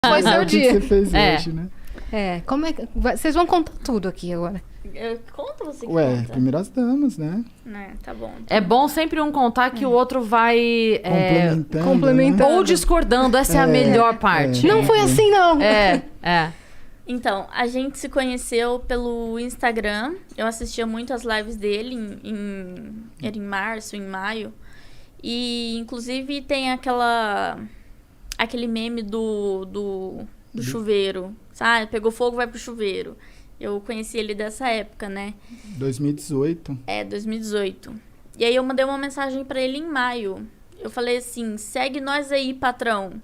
Foi seu O que dia. você fez hoje, né? Como é que... Vocês vão contar tudo aqui agora. Conta você que Ué, conta. primeiras damas, né? Tá bom. É bom sempre um contar que o outro vai... complementando. Ou discordando, essa é a melhor parte. Não foi assim, não. Então, a gente se conheceu pelo Instagram. Eu assistia muito as lives dele era em março, em maio. E, inclusive, tem aquele meme do chuveiro. Sabe? Pegou fogo, vai pro chuveiro. Eu conheci ele dessa época, né? 2018. 2018. E aí eu mandei uma mensagem pra ele em maio. Eu falei assim, segue nós aí, patrão.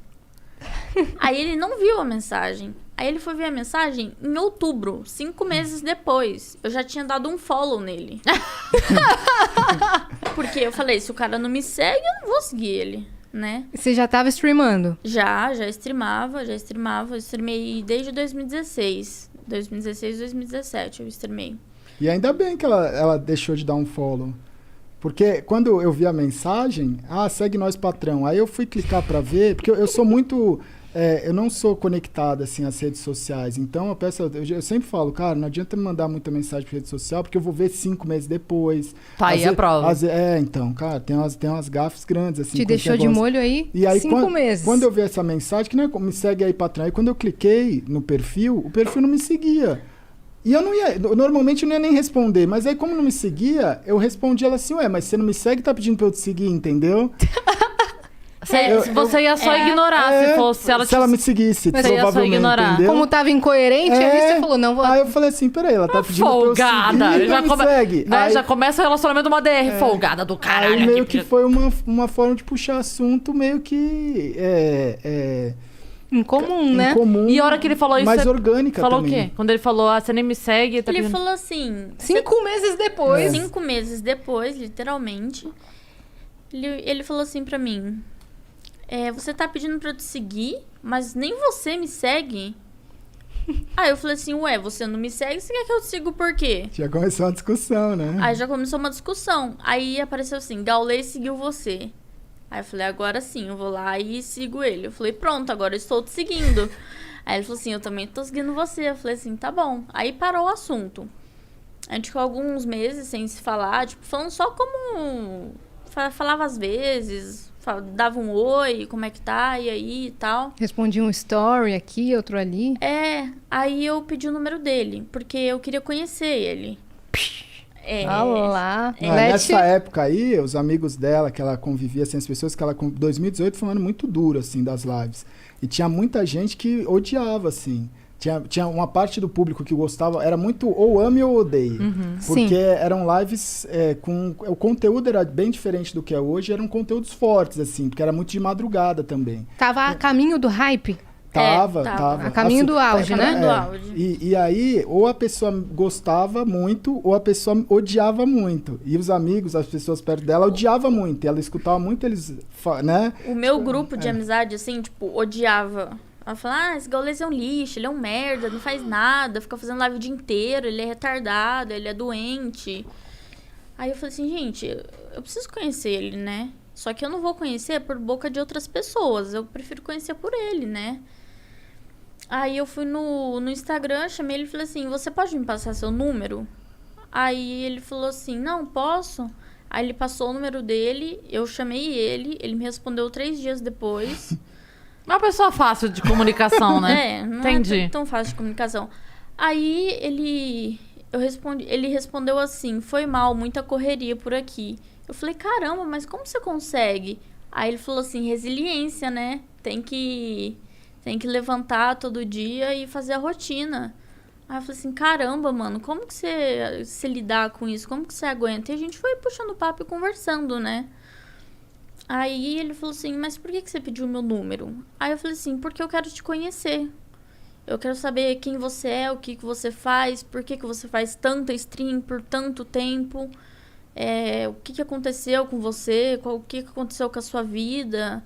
Aí ele não viu a mensagem. Aí ele foi ver a mensagem em outubro, 5 meses depois. Eu já tinha dado um follow nele. Porque eu falei, se o cara não me segue, eu não vou seguir ele, né? Você já tava streamando? Já streamava. Eu streamei desde 2016. 2017 eu streamei. E ainda bem que ela deixou de dar um follow. Porque quando eu vi a mensagem, segue nós, patrão. Aí eu fui clicar pra ver, porque eu sou muito... eu não sou conectado, assim, às redes sociais. Então, eu sempre falo, cara, não adianta me mandar muita mensagem pra rede social, porque eu vou ver 5 meses depois. Tá aí a prova. Então, cara, tem umas gafes grandes, assim. Te deixou de molho aí, e aí 5 meses. Quando eu vi essa mensagem, que não é me segue aí, patrão. Aí quando eu cliquei no perfil, o perfil não me seguia. E eu não ia, normalmente eu não ia nem responder, mas aí como não me seguia, eu respondi ela assim, mas você não me segue, tá pedindo pra eu te seguir, entendeu? Você ia só ignorar se ela me seguisse, você ia só ignorar. Entendeu? Como tava incoerente, aí você falou, não vou... Aí eu falei assim, peraí, ela tá pedindo folgada. pra eu seguir, Já, segue. Né? Aí, já começa o relacionamento uma DR, folgada do caralho. Aí meio que foi uma forma de puxar assunto meio que... Incomum, né? Incomum, e a hora que ele falou isso... mais orgânica falou também. O quê? Quando ele falou, você nem me segue... Ele falou assim... 5 meses depois. 5 meses depois, literalmente. Ele falou assim pra mim... você tá pedindo pra eu te seguir, mas nem você me segue? Aí eu falei assim, você não me segue, você quer que eu te siga por quê? Já começou uma discussão, né? Aí já começou uma discussão. Aí apareceu assim, Gaulês seguiu você. Aí eu falei, agora sim, eu vou lá e sigo ele. Eu falei, pronto, agora eu estou te seguindo. Aí ele falou assim, eu também tô seguindo você. Eu falei assim, tá bom. Aí parou o assunto. A gente ficou alguns meses sem se falar, tipo, falando só como... Falava às vezes, dava um oi, como é que tá, e aí e tal. Respondi um story aqui, outro ali. Aí eu pedi o número dele, porque eu queria conhecer ele. Olá. Nessa época aí, os amigos dela, que ela convivia, assim, as pessoas que ela... 2018 foi um ano muito duro, assim, das lives. E tinha muita gente que odiava, assim. Tinha uma parte do público que gostava, era muito ou ame ou odeie. Porque eram lives com... O conteúdo era bem diferente do que é hoje, eram conteúdos fortes, assim, porque era muito de madrugada também. Tava a caminho do hype? Tava. A caminho do auge, né? Do auge. E aí, ou a pessoa gostava muito, ou a pessoa odiava muito. E os amigos, as pessoas perto dela, odiavam muito. E ela escutava muito eles, né? O meu grupo de amizade, assim, tipo, odiava. Ela fala, esse Gaulês é um lixo, ele é um merda, não faz nada, fica fazendo live o dia inteiro, ele é retardado, ele é doente. Aí eu falei assim, gente, eu preciso conhecer ele, né? Só que eu não vou conhecer por boca de outras pessoas, eu prefiro conhecer por ele, né? Aí eu fui no Instagram, chamei ele e falei assim, você pode me passar seu número? Aí ele falou assim, não, posso. Aí ele passou o número dele, eu chamei ele me respondeu 3 dias depois. Uma pessoa fácil de comunicação, né? Não Entendi. é tão fácil de comunicação. Aí ele respondeu assim, foi mal, muita correria por aqui. Eu falei, caramba, mas como você consegue? Aí ele falou assim, resiliência, né? Tem que levantar todo dia e fazer a rotina. Aí eu falei assim, caramba, mano, como que você lidar com isso? Como que você aguenta? E a gente foi puxando papo e conversando, né? Aí ele falou assim, mas por que você pediu o meu número? Aí eu falei assim, porque eu quero te conhecer. Eu quero saber quem você é, o que você faz, por que você faz tanta stream por tanto tempo. O que aconteceu com você, o que aconteceu com a sua vida.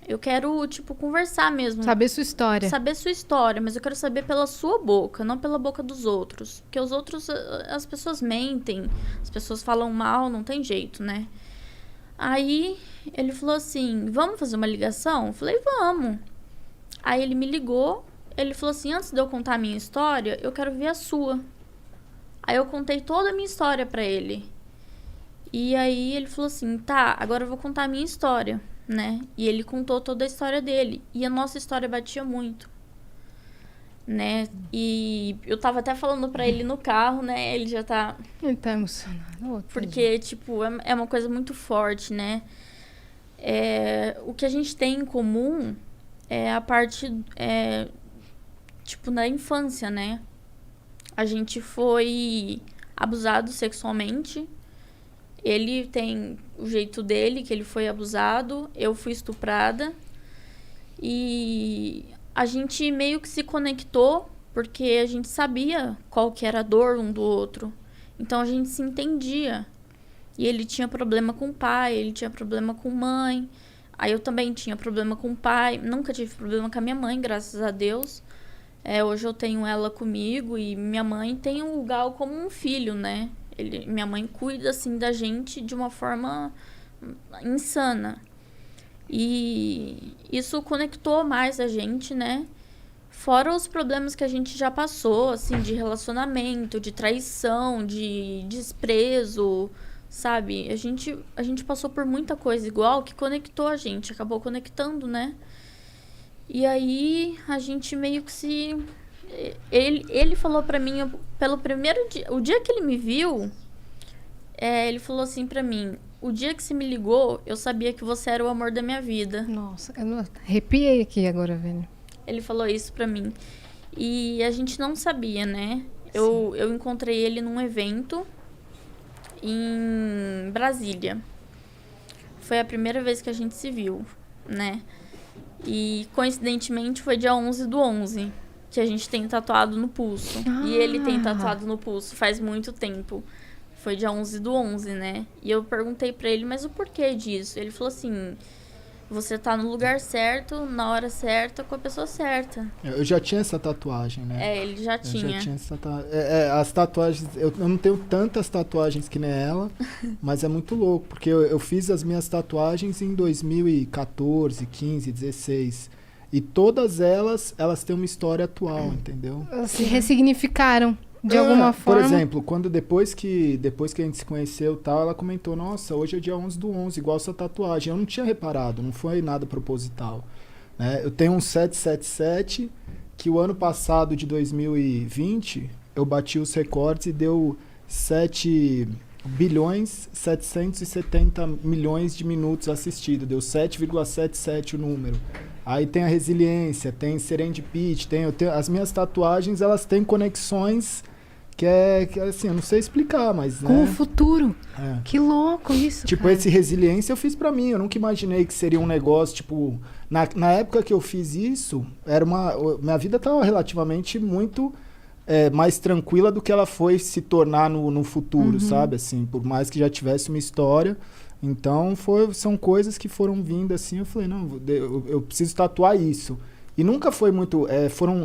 Eu quero, tipo, conversar mesmo. Saber sua história. Saber sua história, mas eu quero saber pela sua boca, não pela boca dos outros. Porque os outros, as pessoas mentem, as pessoas falam mal, não tem jeito, né? Aí ele falou assim, vamos fazer uma ligação? Eu falei, vamos. Aí ele me ligou, ele falou assim, antes de eu contar a minha história, eu quero ver a sua. Aí eu contei toda a minha história pra ele. E aí ele falou assim, tá, agora eu vou contar a minha história, né? E ele contou toda a história dele. E a nossa história batia muito, né? E eu tava até falando pra ele no carro, né? Ele já tá... Ele tá emocionado. Ô, Porque, tipo, é uma coisa muito forte, né? O que a gente tem em comum é a parte, tipo, na infância, né? A gente foi abusado sexualmente. Ele tem o jeito dele, que ele foi abusado. Eu fui estuprada. E a gente meio que se conectou porque a gente sabia qual que era a dor um do outro. Então a gente se entendia. E ele tinha problema com o pai, ele tinha problema com mãe. Aí eu também tinha problema com o pai. Nunca tive problema com a minha mãe, graças a Deus. Hoje eu tenho ela comigo e minha mãe tem o Gal como um filho, né? Minha mãe cuida, assim, da gente de uma forma insana. E isso conectou mais a gente, né? Fora os problemas que a gente já passou, assim, de relacionamento, de traição, de desprezo, sabe? A gente passou por muita coisa igual que conectou a gente, acabou conectando, né? E aí a gente meio que se... Ele falou pra mim, pelo primeiro dia... O dia que ele me viu, ele falou assim pra mim, o dia que você me ligou, eu sabia que você era o amor da minha vida. Nossa, eu arrepiei aqui agora, velho. Ele falou isso pra mim. E a gente não sabia, né? Eu encontrei ele num evento em Brasília. Foi a primeira vez que a gente se viu, né? E, coincidentemente, foi dia 11/11, que a gente tem tatuado no pulso. E ele tem tatuado no pulso faz muito tempo. Foi dia 11/11, né? E eu perguntei pra ele, mas o porquê disso? Ele falou assim, você tá no lugar certo, na hora certa, com a pessoa certa. Eu já tinha essa tatuagem, né? Ele já tinha. Eu já tinha essa tatuagem. As tatuagens, eu não tenho tantas tatuagens que nem ela, mas é muito louco, porque eu fiz as minhas tatuagens em 2014, 15, 16. E todas elas têm uma história atual, entendeu? Se ressignificaram de alguma forma. Por exemplo, depois que a gente se conheceu e tal, ela comentou, nossa, hoje é dia 11/11, igual essa tatuagem. Eu não tinha reparado, não foi nada proposital, né? Eu tenho um 777, que o ano passado, de 2020, eu bati os recordes e deu 7.770 milhões de minutos assistidos. Deu 7,77 o número. Aí tem a resiliência, tem serendipity, as minhas tatuagens, elas têm conexões que assim, eu não sei explicar, mas... Com né? o futuro. É. Que louco isso, Tipo, cara. esse resiliência eu fiz pra mim, eu nunca imaginei que seria um negócio, tipo... Na época que eu fiz isso, minha vida tava relativamente muito mais tranquila do que ela foi se tornar no futuro, sabe? Assim, por mais que já tivesse uma história... Então, são coisas que foram vindo assim, eu falei, não, eu preciso tatuar isso. E nunca foi muito...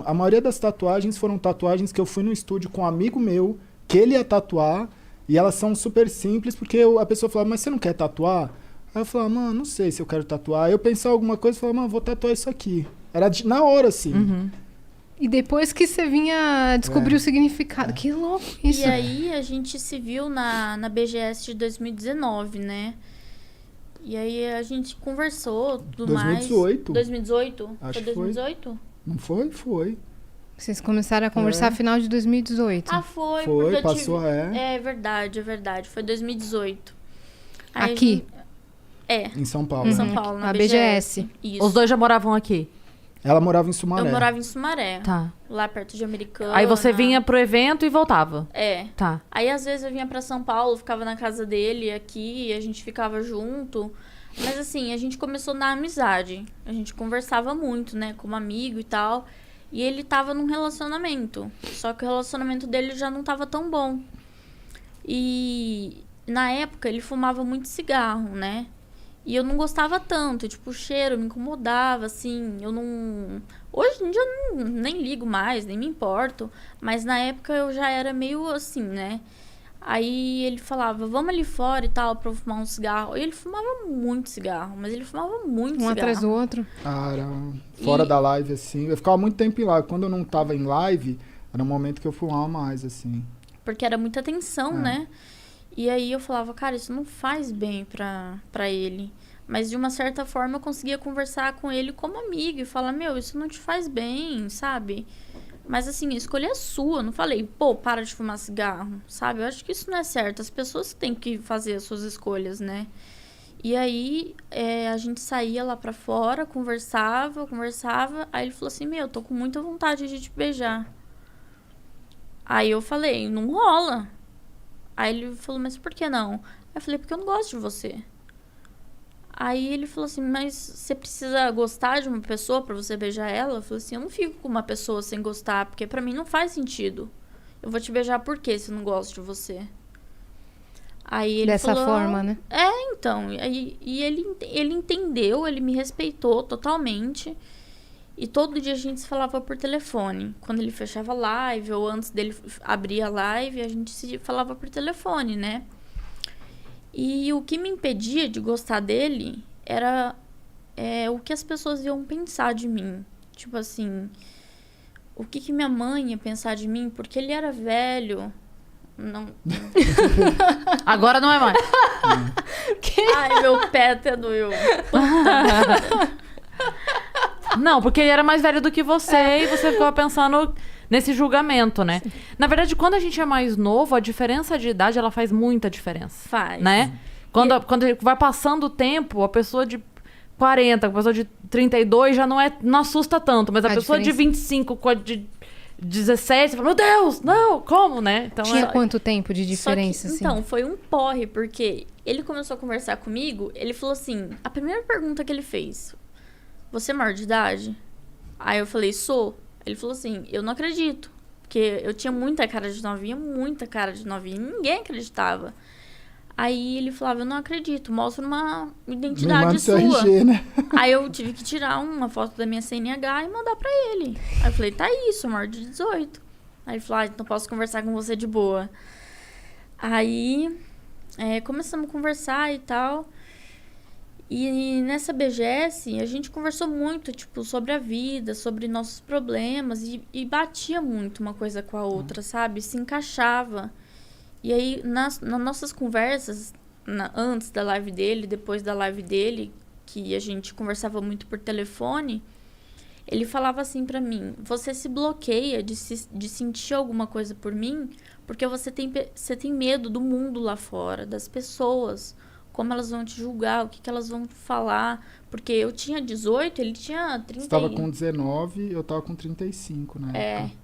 a maioria das tatuagens foram tatuagens que eu fui no estúdio com um amigo meu, que ele ia tatuar, e elas são super simples, porque a pessoa falava, mas você não quer tatuar? Aí eu falava, mano, não sei se eu quero tatuar. Aí eu pensava alguma coisa e falava, mano, vou tatuar isso aqui. Era na hora, assim. E depois que você vinha descobrir o significado. Que louco isso. E aí a gente se viu na BGS de 2019, né? E aí a gente conversou, tudo 2018. mais. 2018? Acho Foi que foi. 2018? Não foi? Foi. Vocês começaram a conversar final de 2018. Ah, foi. Foi, porque eu passou, É verdade. Foi 2018. Aí Aqui? Em São Paulo. Em São Paulo, na A BGS. Isso. Os dois já moravam aqui? Ela morava em Sumaré. Eu morava em Sumaré. Tá. Lá perto de Americana. Aí você vinha pro evento e voltava? Tá. Aí às vezes eu vinha pra São Paulo, ficava na casa dele aqui, a gente ficava junto. Mas assim, a gente começou na amizade. A gente conversava muito, né, como amigo e tal. E ele tava num relacionamento. Só que o relacionamento dele já não tava tão bom. E na época ele fumava muito cigarro, né? E eu não gostava tanto, tipo, o cheiro me incomodava, assim, eu não... Hoje em dia eu nem ligo mais, nem me importo, mas na época eu já era meio assim, né? Aí ele falava, vamos ali fora e tal, pra eu fumar um cigarro. E ele fumava muito cigarro, mas ele fumava muito cigarro. Um atrás do outro. Era fora da live, assim. Eu ficava muito tempo em live. Quando eu não tava em live, era um momento que eu fumava mais, assim. Porque era muita tensão, né? E aí eu falava, cara, isso não faz bem pra ele. Mas de uma certa forma eu conseguia conversar com ele como amigo e falar, meu, isso não te faz bem, sabe? Mas assim, a escolha é sua. Eu não falei, pô, para de fumar cigarro, sabe? Eu acho que isso não é certo. As pessoas têm que fazer as suas escolhas, né? E aí a gente saía lá pra fora, conversava. Aí ele falou assim, meu, eu tô com muita vontade de te beijar. Aí eu falei, não rola. Aí ele falou, mas por que não? Aí eu falei, porque eu não gosto de você. Aí ele falou assim, mas você precisa gostar de uma pessoa pra você beijar ela? Eu falei assim, eu não fico com uma pessoa sem gostar, porque pra mim não faz sentido. Eu vou te beijar por quê se eu não gosto de você? Aí ele Dessa falou, forma, né? Então. E ele entendeu, ele me respeitou totalmente. E todo dia a gente se falava por telefone. Quando ele fechava a live, ou antes dele abrir a live, a gente se falava por telefone, né? E o que me impedia de gostar dele era o que as pessoas iam pensar de mim. Tipo assim, o que minha mãe ia pensar de mim? Porque ele era velho. Não. Agora não é mais. Ai, meu pé até doeu. Não, porque ele era mais velho do que você e você ficava pensando nesse julgamento, né? Sim. Na verdade, quando a gente é mais novo, a diferença de idade, ela faz muita diferença. Faz. Né? Quando vai passando o tempo, a pessoa de 40, a pessoa de 32 já não assusta tanto, mas a pessoa de 25 com a de 17, você fala, meu Deus, não, como, né? Então, tinha quanto tempo de diferença, assim? Então, foi um porre, porque ele começou a conversar comigo, ele falou assim, a primeira pergunta que ele fez, você é maior de idade? Aí eu falei, sou. Ele falou assim, eu não acredito. Porque eu tinha muita cara de novinha, ninguém acreditava. Aí ele falava, eu não acredito, mostra uma identidade sua. RG, né? Aí eu tive que tirar uma foto da minha CNH e mandar pra ele. Aí eu falei, tá aí, sou maior de 18. Aí ele falou, então posso conversar com você de boa. Aí começamos a conversar e tal. E nessa BGS, a gente conversou muito, tipo, sobre a vida, sobre nossos problemas. E batia muito uma coisa com a outra, sabe? Se encaixava. E aí, nas nossas conversas, antes da live dele, depois da live dele, que a gente conversava muito por telefone, ele falava assim pra mim, você se bloqueia de sentir alguma coisa por mim, porque você tem medo do mundo lá fora, das pessoas, como elas vão te julgar, o que elas vão falar. Porque eu tinha 18, ele tinha 30. Você tava com 19, eu tava com 35 na época.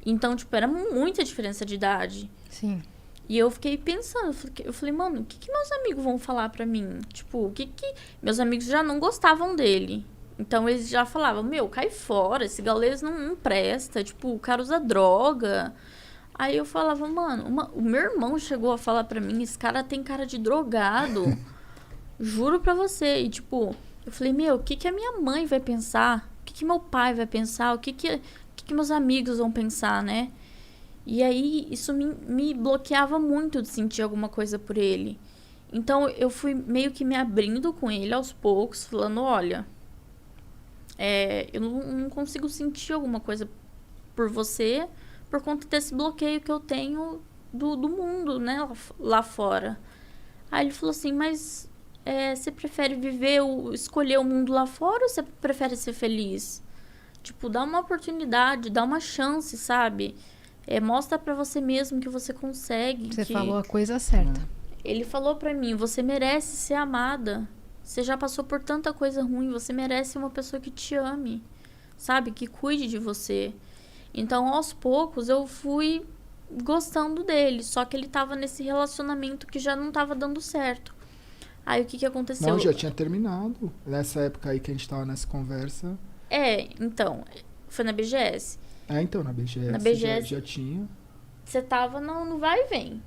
Então, tipo, era muita diferença de idade. Sim. E eu fiquei pensando, eu falei, mano, o que meus amigos vão falar pra mim? Tipo, o que meus amigos já não gostavam dele. Então, eles já falavam, meu, cai fora, esse gaulês não presta, tipo, o cara usa droga. Aí eu falava, mano, o meu irmão chegou a falar pra mim, esse cara tem cara de drogado. Juro pra você. E, tipo, eu falei, meu, o que a minha mãe vai pensar? O que meu pai vai pensar? O que meus amigos vão pensar, né? E aí, isso me bloqueava muito de sentir alguma coisa por ele. Então, eu fui meio que me abrindo com ele aos poucos, falando, olha, eu não consigo sentir alguma coisa por você por conta desse bloqueio que eu tenho do mundo, né, lá fora. Aí ele falou assim, mas você prefere escolher o mundo lá fora ou você prefere ser feliz? Tipo, dá uma oportunidade, dá uma chance, sabe? Mostra pra você mesmo que você consegue. Você falou a coisa certa. Ele falou pra mim, você merece ser amada. Você já passou por tanta coisa ruim, você merece uma pessoa que te ame, sabe? Que cuide de você. Então, aos poucos, eu fui gostando dele. Só que ele tava nesse relacionamento que já não tava dando certo. Aí, o que aconteceu? Não, já tinha terminado. Nessa época aí que a gente tava nessa conversa. Então, foi na BGS. Então, na BGS. Na BGS já tinha. Você tava no vai e vem.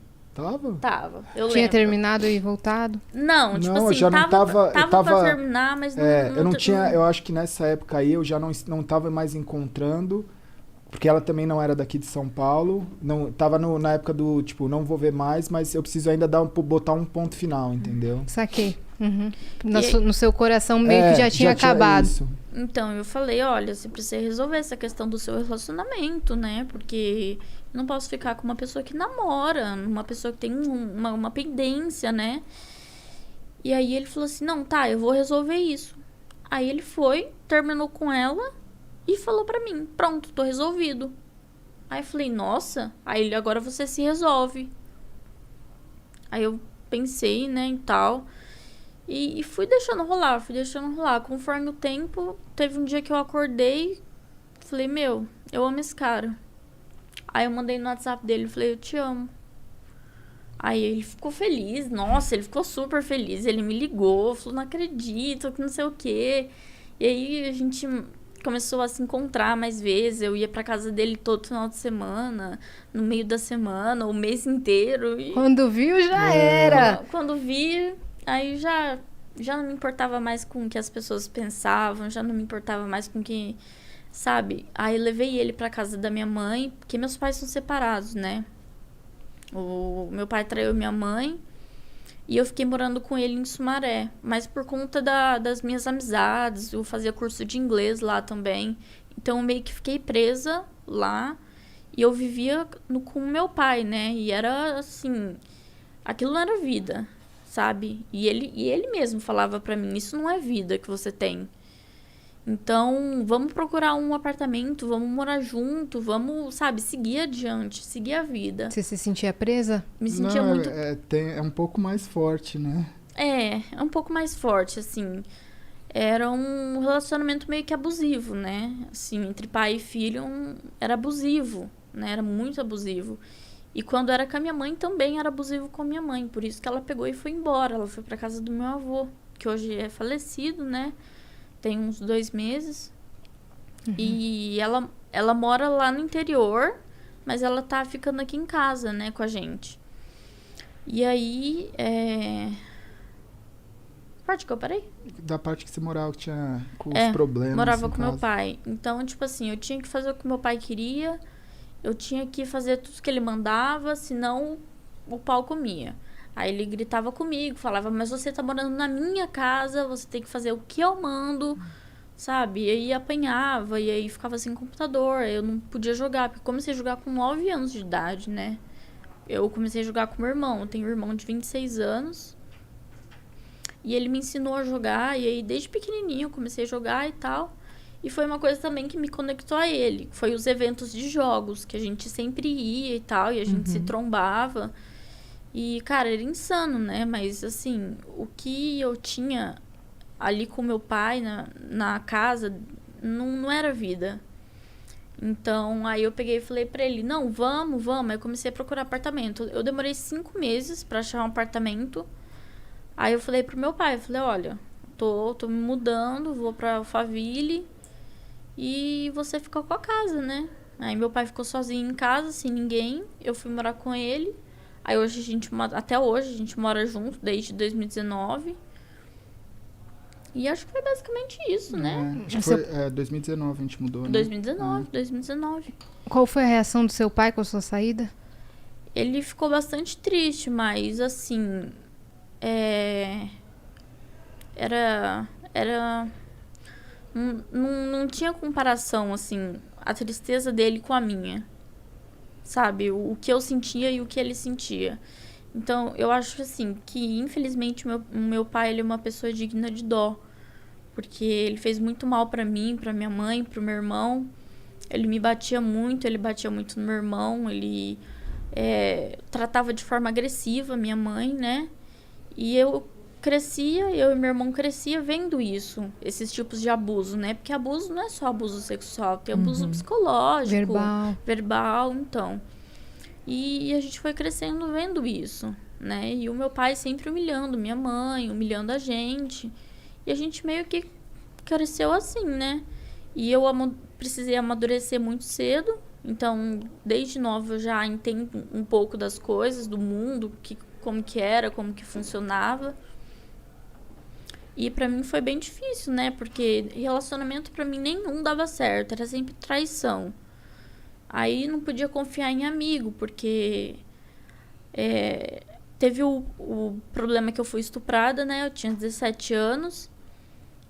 Tava? Eu tinha lembro. terminado e voltado? Não, tipo assim, eu já não tava pra terminar, mas não... eu não tinha... Eu acho que nessa época aí eu já não tava mais encontrando Porque ela também não era daqui de São Paulo. Não, tava na época do, tipo, não vou ver mais, mas eu preciso ainda botar um ponto final, entendeu? Saquei. Uhum. No seu coração meio que já tinha acabado. Isso. Então, eu falei, olha, você precisa resolver essa questão do seu relacionamento, né? Porque eu não posso ficar com uma pessoa que namora, uma pessoa que tem uma pendência, né? E aí ele falou assim, não, tá, eu vou resolver isso. Aí ele foi, terminou com ela e falou pra mim, pronto, tô resolvido. Aí eu falei, nossa, aí agora você se resolve. Aí eu pensei, né, e tal... E fui deixando rolar. Conforme o tempo, teve um dia que eu acordei, falei, meu, eu amo esse cara. Aí eu mandei no WhatsApp dele, falei, eu te amo. Aí ele ficou feliz, nossa, ele ficou super feliz. Ele me ligou, falou, não acredito, que não sei o quê. E aí a gente começou a se encontrar mais vezes. Eu ia pra casa dele todo final de semana, no meio da semana, o mês inteiro. E... Quando viu, já era. Quando vi... Aí já não me importava mais com o que as pessoas pensavam, já não me importava mais com o que, sabe? Aí eu levei ele pra casa da minha mãe, porque meus pais são separados, né? O meu pai traiu minha mãe e eu fiquei morando com ele em Sumaré. Mas por conta das minhas amizades, eu fazia curso de inglês lá também. Então eu meio que fiquei presa lá e eu vivia com o meu pai, né? E era assim, aquilo não era vida. Sabe? E ele mesmo falava pra mim, isso não é vida que você tem. Então, vamos procurar um apartamento, vamos morar junto, vamos, sabe, seguir adiante, seguir a vida. Você se sentia presa? Me sentia muito... É um pouco mais forte, né? É um pouco mais forte, assim. Era um relacionamento meio que abusivo, né? Assim, entre pai e filho, era abusivo, né? Era muito abusivo. E quando era com a minha mãe, também era abusivo com a minha mãe. Por isso que ela pegou e foi embora. Ela foi pra casa do meu avô, que hoje é falecido, né? Tem uns 2 meses. Uhum. E ela mora lá no interior, mas ela tá ficando aqui em casa, né, com a gente. E aí, parte que eu parei? Da parte que você morava, que tinha com os problemas. Morava com meu pai. Então, tipo assim, eu tinha que fazer o que meu pai queria... Eu tinha que fazer tudo que ele mandava, senão o pau comia. Aí ele gritava comigo, falava, mas você tá morando na minha casa, você tem que fazer o que eu mando, sabe? E aí apanhava, e aí ficava sem computador, eu não podia jogar, porque eu comecei a jogar com 9 anos de idade, né? Eu comecei a jogar com meu irmão, eu tenho um irmão de 26 anos, e ele me ensinou a jogar, e aí desde pequenininho eu comecei a jogar e tal... E foi uma coisa também que me conectou a ele. Foi os eventos de jogos, que a gente sempre ia e tal, e a gente se trombava. E, cara, era insano, né? Mas, assim, o que eu tinha ali com meu pai na casa não era vida. Então, aí eu peguei e falei pra ele, não, vamos. Aí eu comecei a procurar apartamento. Eu demorei 5 meses pra achar um apartamento. Aí eu falei pro meu pai, eu falei, olha, tô me mudando, vou pra Alphaville... E você ficou com a casa, né? Aí meu pai ficou sozinho em casa, sem ninguém. Eu fui morar com ele. Aí até hoje a gente mora junto, desde 2019. E acho que foi basicamente isso, né? Acho que foi 2019 a gente mudou, né? 2019. Qual foi a reação do seu pai com a sua saída? Ele ficou bastante triste, mas assim... Era... Não tinha comparação, assim, a tristeza dele com a minha. Sabe? O que eu sentia e o que ele sentia. Então, eu acho, assim, que infelizmente o meu pai, ele é uma pessoa digna de dó. Porque ele fez muito mal pra mim, pra minha mãe, pro meu irmão. Ele me batia muito, ele batia muito no meu irmão. Ele tratava de forma agressiva minha mãe, né? E eu e meu irmão crescia vendo isso, esses tipos de abuso, né? Porque abuso não é só abuso sexual, tem abuso psicológico, verbal, então. E a gente foi crescendo vendo isso, né? E o meu pai sempre humilhando minha mãe, humilhando a gente. E a gente meio que cresceu assim, né? E eu precisei amadurecer muito cedo. Então, desde nova eu já entendo um pouco das coisas, do mundo, como que era, como que funcionava. E pra mim foi bem difícil, né? Porque relacionamento pra mim nenhum dava certo. Era sempre traição. Aí não podia confiar em amigo, porque teve o problema que eu fui estuprada, né? Eu tinha 17 anos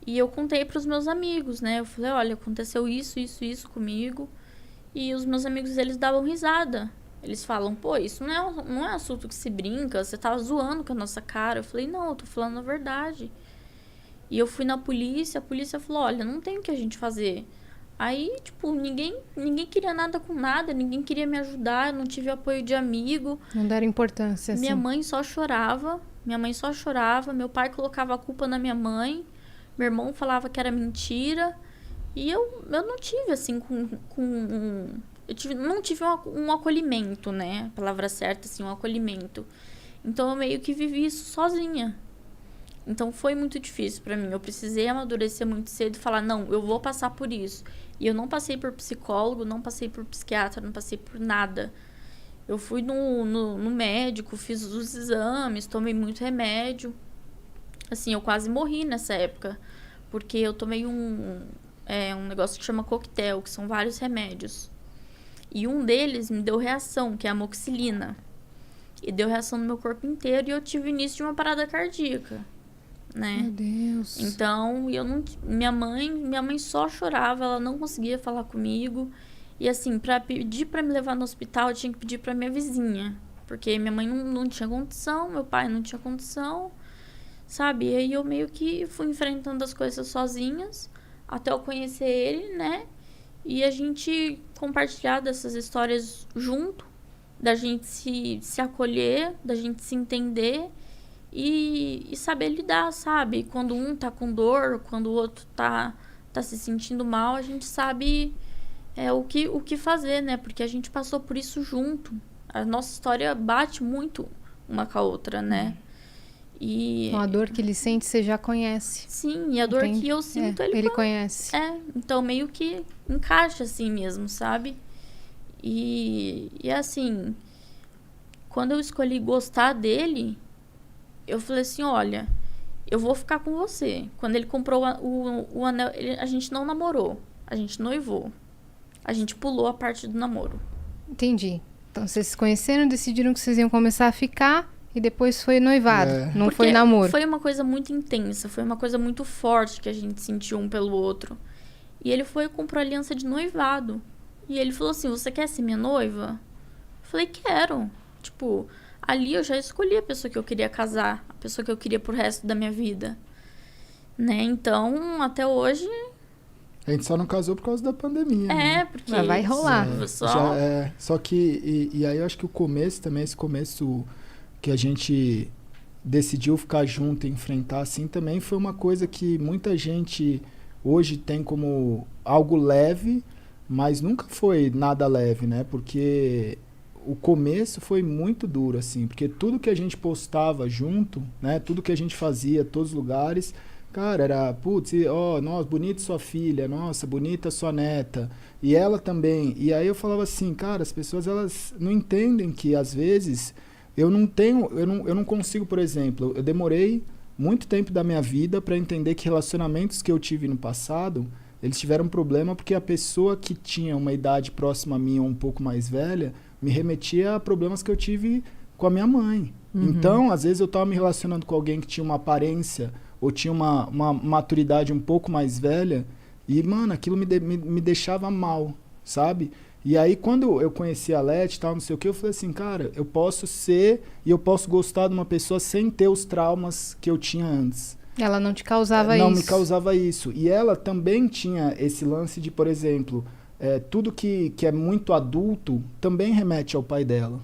e eu contei pros meus amigos, né? Eu falei, olha, aconteceu isso comigo. E os meus amigos, eles davam risada. Eles falam, pô, isso não é assunto que se brinca, você tava zoando com a nossa cara. Eu falei, não, eu tô falando a verdade. E eu fui na polícia, a polícia falou, olha, não tem o que a gente fazer. Aí, tipo, ninguém queria nada com nada, ninguém queria me ajudar, eu não tive apoio de amigo. Não deram importância, assim. Minha mãe só chorava, meu pai colocava a culpa na minha mãe, meu irmão falava que era mentira. E eu não tive, assim, não tive um acolhimento, né? A palavra certa, assim, um acolhimento. Então, eu meio que vivi isso sozinha. Então, foi muito difícil pra mim. Eu precisei amadurecer muito cedo e falar, não, eu vou passar por isso. E eu não passei por psicólogo, não passei por psiquiatra, não passei por nada. Eu fui no médico, fiz os exames, tomei muito remédio. Assim, eu quase morri nessa época. Porque eu tomei um negócio que chama coquetel, que são vários remédios. E um deles me deu reação, que é a amoxicilina. E deu reação no meu corpo inteiro e eu tive o início de uma parada cardíaca, né? Meu Deus. Então, minha mãe só chorava, ela não conseguia falar comigo. E assim, pra pedir pra me levar no hospital, eu tinha que pedir pra minha vizinha. Porque minha mãe não tinha condição, meu pai não tinha condição, sabe? E aí eu meio que fui enfrentando as coisas sozinhas, até eu conhecer ele, né? E a gente compartilhar dessas histórias junto, da gente se acolher, da gente se entender e saber lidar, sabe? Quando um tá com dor, quando o outro tá se sentindo mal, a gente sabe o que fazer, né? Porque a gente passou por isso junto. A nossa história bate muito uma com a outra, né? E a dor que ele sente, você já conhece. Sim, e a dor que eu sinto, ele conhece. Então meio que encaixa assim mesmo, sabe? E assim, quando eu escolhi gostar dele, eu falei assim, olha, eu vou ficar com você. Quando ele comprou o anel, a gente não namorou, a gente noivou. A gente pulou a parte do namoro. Entendi. Então vocês se conheceram, decidiram que vocês iam começar a ficar e depois foi noivado, não Porque foi namoro. Foi uma coisa muito intensa, foi uma coisa muito forte que a gente sentiu um pelo outro. E ele foi e comprou aliança de noivado. E ele falou assim, você quer ser minha noiva? Eu falei, quero. Tipo, ali eu já escolhi a pessoa que eu queria casar, a pessoa que eu queria pro resto da minha vida. Né? Então, até hoje... A gente só não casou por causa da pandemia, né? Porque... Mas vai rolar. Só que... E aí eu acho que o começo também, esse começo que a gente decidiu ficar junto e enfrentar, assim, também foi uma coisa que muita gente hoje tem como algo leve, mas nunca foi nada leve, né? Porque o começo foi muito duro, assim, porque tudo que a gente postava junto, né? Tudo que a gente fazia, todos os lugares, cara, era, putz, nossa, bonita sua filha, nossa, bonita sua neta, e ela também. E aí eu falava assim, cara, as pessoas, elas não entendem que, às vezes, eu não consigo, por exemplo, eu demorei muito tempo da minha vida para entender que relacionamentos que eu tive no passado, eles tiveram problema porque a pessoa que tinha uma idade próxima a mim ou um pouco mais velha, me remetia a problemas que eu tive com a minha mãe. Então, às vezes eu estava me relacionando com alguém que tinha uma aparência ou tinha uma maturidade um pouco mais velha e, mano, aquilo me deixava mal, sabe? E aí, quando eu conheci a Leti e tal, não sei o que, eu falei assim, cara, eu posso ser e eu posso gostar de uma pessoa sem ter os traumas que eu tinha antes. Ela não te causava isso? Não me causava isso. E ela também tinha esse lance de, por exemplo, tudo que é muito adulto também remete ao pai dela.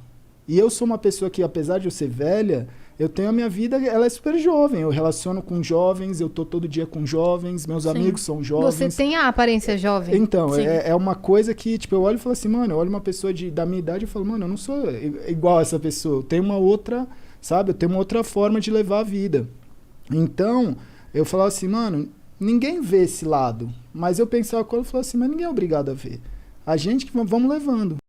E eu sou uma pessoa que, apesar de eu ser velha, eu tenho a minha vida, ela é super jovem. Eu relaciono com jovens, eu tô todo dia com jovens, meus amigos são jovens. Você tem a aparência jovem. Então, é uma coisa que, tipo, eu olho e falo assim, mano, eu olho uma pessoa da minha idade e falo, mano, eu não sou igual a essa pessoa. Eu tenho uma outra, sabe? Eu tenho uma outra forma de levar a vida. Então, eu falava assim, mano, ninguém vê esse lado. Mas eu pensava quando eu falava assim, mas ninguém é obrigado a ver. A gente que vamos levando.